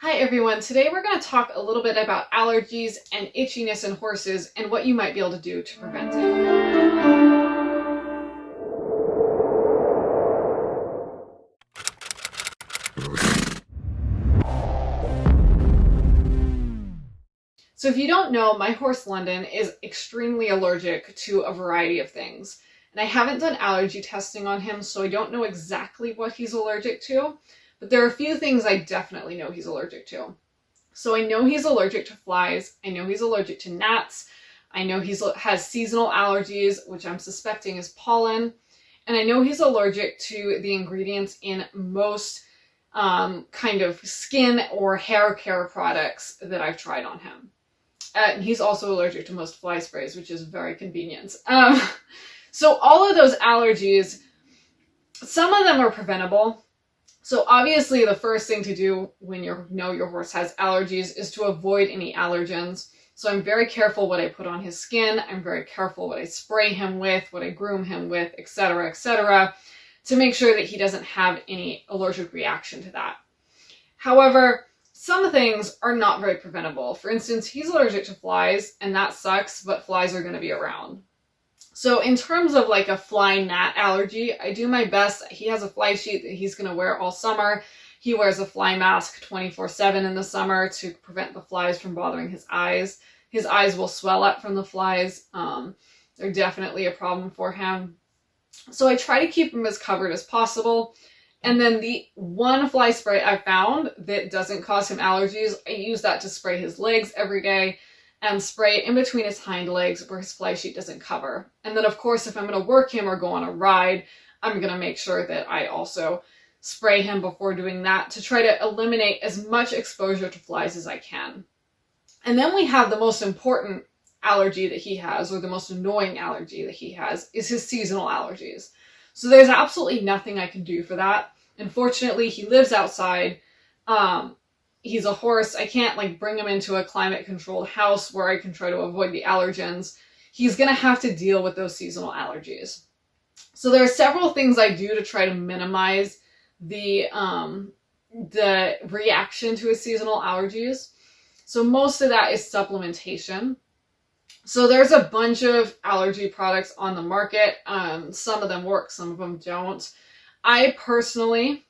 Hi everyone, today we're going to talk a little bit about allergies and itchiness in horses and what you might be able to do to prevent it. So if you don't know, my horse London is extremely allergic to a variety of things. And I haven't done allergy testing on him, so I don't know exactly what he's allergic to, but there are a few things I definitely know he's allergic to. So I know he's allergic to flies, I know he's allergic to gnats, I know he has seasonal allergies, which I'm suspecting is pollen, and I know he's allergic to the ingredients in most kind of skin or hair care products that I've tried on him. And he's also allergic to most fly sprays, which is very convenient. So all of those allergies, some of them are preventable. So obviously the first thing to do when you know your horse has allergies is to avoid any allergens. So I'm very careful what I put on his skin. I'm very careful what I spray him with, what I groom him with, etc., to make sure that he doesn't have any allergic reaction to that. However, some things are not very preventable. For instance, he's allergic to flies, and that sucks, but flies are going to be around. So in terms of like a fly gnat allergy, I do my best. He has a fly sheet that he's going to wear all summer. He wears a fly mask 24/7 in the summer to prevent the flies from bothering his eyes. His eyes will swell up from the flies. They're definitely a problem for him. So I try to keep him as covered as possible. And then the one fly spray I found that doesn't cause him allergies, I use that to spray his legs every day and spray in between his hind legs where his fly sheet doesn't cover. And then of course, if I'm going to work him or go on a ride, I'm going to make sure that I also spray him before doing that to try to eliminate as much exposure to flies as I can. And then we have the most important allergy that he has, or the most annoying allergy that he has, is his seasonal allergies. So there's absolutely nothing I can do for that. Unfortunately, he lives outside. He's a horse. I can't bring him into a climate controlled house where I can try to avoid the allergens. He's going to have to deal with those seasonal allergies. So there are several things I do to try to minimize the reaction to his seasonal allergies. So most of that is supplementation. So there's a bunch of allergy products on the market. Some of them work, some of them don't. I personally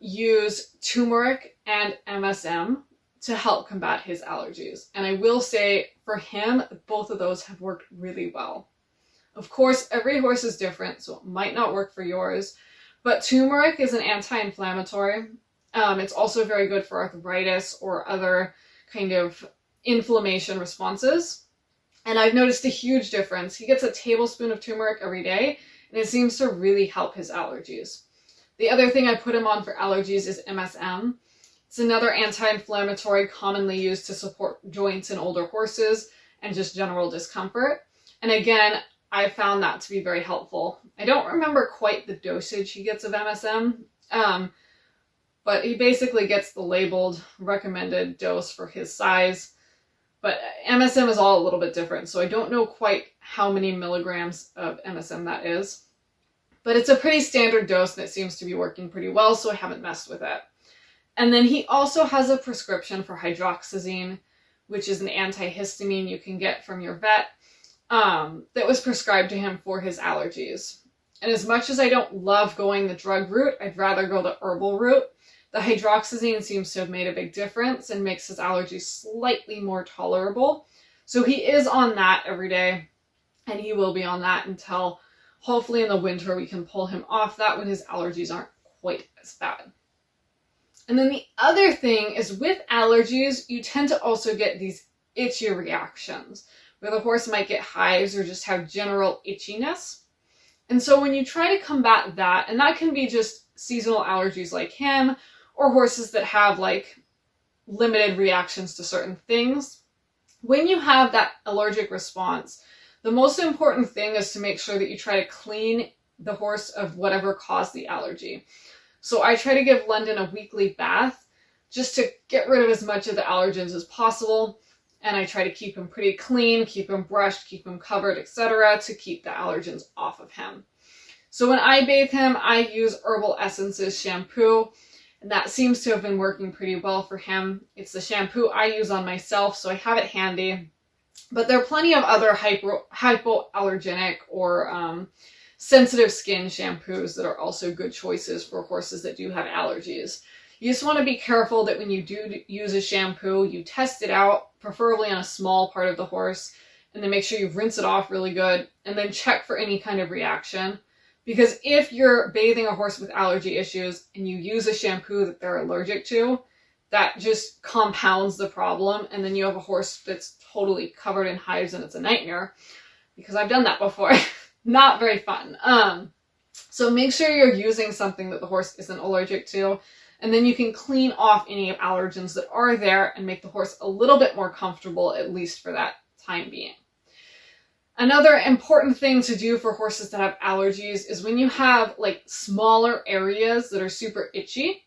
use turmeric and MSM to help combat his allergies. And I will say for him, both of those have worked really well. Of course, every horse is different, so it might not work for yours. But turmeric is an anti-inflammatory. It's also very good for arthritis or other kind of inflammation responses. And I've noticed a huge difference. He gets a tablespoon of turmeric every day, and it seems to really help his allergies. The other thing I put him on for allergies is MSM. It's another anti-inflammatory commonly used to support joints in older horses and just general discomfort. And again, I found that to be very helpful. I don't remember quite the dosage he gets of MSM, but he basically gets the labeled recommended dose for his size. But MSM is all a little bit different, so I don't know quite how many milligrams of MSM that is. But it's a pretty standard dose and it seems to be working pretty well, so I haven't messed with it. And then he also has a prescription for hydroxyzine, which is an antihistamine you can get from your vet, that was prescribed to him for his allergies. And as much as I don't love going the drug route, I'd rather go the herbal route. The hydroxyzine seems to have made a big difference and makes his allergies slightly more tolerable. So he is on that every day, and he will be on that until hopefully in the winter we can pull him off that when his allergies aren't quite as bad. And then the other thing is with allergies, you tend to also get these itchy reactions where the horse might get hives or just have general itchiness. And so when you try to combat that, and that can be just seasonal allergies like him, or horses that have limited reactions to certain things. When you have that allergic response, the most important thing is to make sure that you try to clean the horse of whatever caused the allergy. So I try to give London a weekly bath just to get rid of as much of the allergens as possible. And I try to keep him pretty clean, keep him brushed, keep him covered, etc. to keep the allergens off of him. So when I bathe him, I use Herbal Essences shampoo. And that seems to have been working pretty well for him. It's the shampoo I use on myself, so I have it handy. But there are plenty of other hypoallergenic or sensitive skin shampoos that are also good choices for horses that do have allergies. You just want to be careful that when you do use a shampoo, you test it out, preferably on a small part of the horse, and then make sure you rinse it off really good, and then check for any kind of reaction. Because if you're bathing a horse with allergy issues and you use a shampoo that they're allergic to, that just compounds the problem, and then you have a horse that's totally covered in hives and it's a nightmare, because I've done that before. Not very fun. So make sure you're using something that the horse isn't allergic to, and then you can clean off any allergens that are there and make the horse a little bit more comfortable, at least for that time being. Another important thing to do for horses that have allergies is when you have like smaller areas that are super itchy,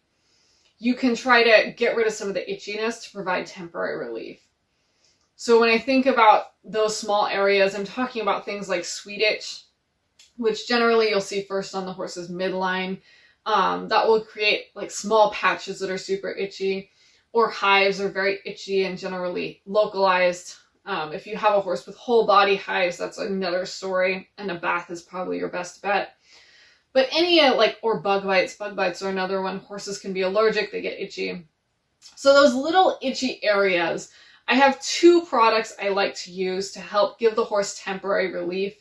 you can try to get rid of some of the itchiness to provide temporary relief. So when I think about those small areas, I'm talking about things like sweet itch, which generally you'll see first on the horse's midline. That will create like small patches that are super itchy, or hives are very itchy and generally localized. If you have a horse with whole body hives, that's another story, and a bath is probably your best bet. But any or bug bites are another one. Horses can be allergic, they get itchy. So those little itchy areas, I have 2 products I like to use to help give the horse temporary relief.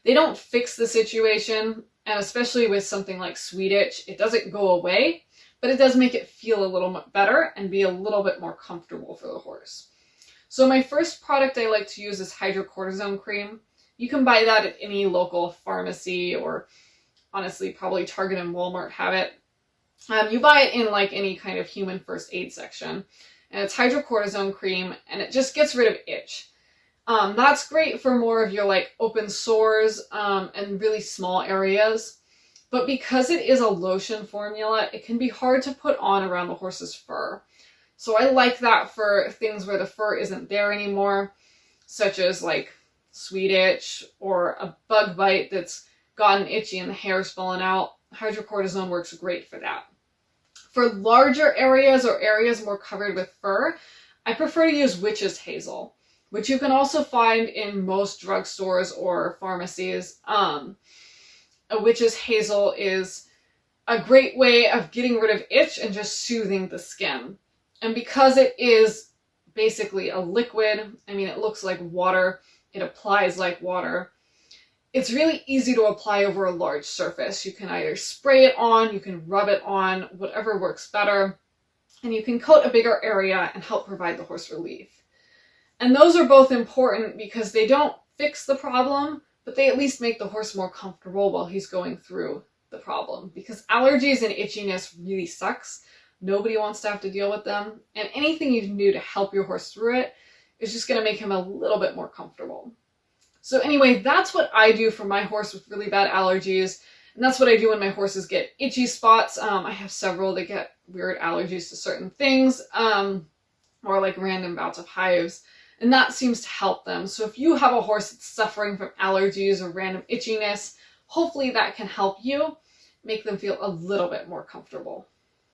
They don't fix the situation, and especially with something like sweet itch, it doesn't go away, but it does make it feel a little bit better and be a little bit more comfortable for the horse. So my first product I like to use is hydrocortisone cream. You can buy that at any local pharmacy, or honestly, probably Target and Walmart have it. You buy it in like any kind of human first aid section. And it's hydrocortisone cream, and it just gets rid of itch. That's great for more of your like open sores and really small areas. But because it is a lotion formula, it can be hard to put on around the horse's fur. So I like that for things where the fur isn't there anymore, such as like sweet itch or a bug bite that's gotten itchy and the hair's fallen out. Hydrocortisone works great for that. For larger areas or areas more covered with fur, I prefer to use witch's hazel, which you can also find in most drugstores or pharmacies. A witch's hazel is a great way of getting rid of itch and just soothing the skin. And because it is basically a liquid, I mean, it looks like water, it applies like water, it's really easy to apply over a large surface. You can either spray it on, you can rub it on, whatever works better, and you can coat a bigger area and help provide the horse relief. And those are both important because they don't fix the problem, but they at least make the horse more comfortable while he's going through the problem. Because allergies and itchiness really sucks. Nobody wants to have to deal with them, and anything you can do to help your horse through it is just going to make him a little bit more comfortable. So anyway, that's what I do for my horse with really bad allergies, and that's what I do when my horses get itchy spots. I have several that get weird allergies to certain things, or like random bouts of hives, and that seems to help them. So if you have a horse that's suffering from allergies or random itchiness, hopefully that can help you make them feel a little bit more comfortable.